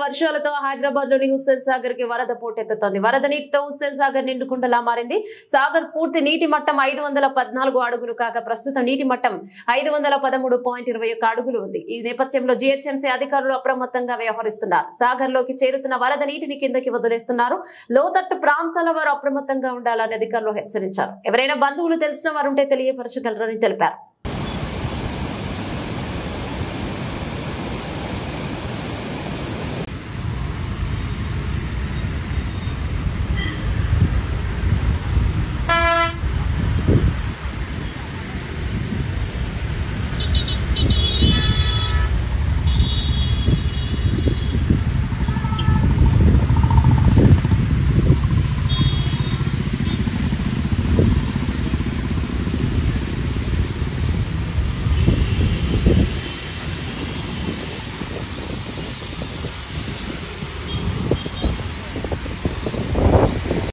వర్షాలతో హైదరాబాద్ లోని హుస్సేన్ సాగర్ కి వరద పోటెత్తుతోంది. వరద నీటితో హుస్సేన్ సాగర్ నిండుకుండలా మారింది. సాగర్ పూర్తి నీటి మట్టం 514 అడుగులు కాగా ప్రస్తుతం నీటి మట్టం 513.21 అడుగులు ఉంది. ఈ నేపథ్యంలో జీహెచ్ఎంసీ అధికారులు అప్రమత్తంగా వ్యవహరిస్తున్నారు. సాగర్ లోకి చేరుతున్న వరద నీటిని కిందకి వదిలేస్తున్నారు. లోతట్టు ప్రాంతాల వారు అప్రమత్తంగా ఉండాలని అధికారులు హెచ్చరించారు. ఎవరైనా బంధువులు తెలిసిన వారుంటే తెలియపరచగలరని తెలిపారు.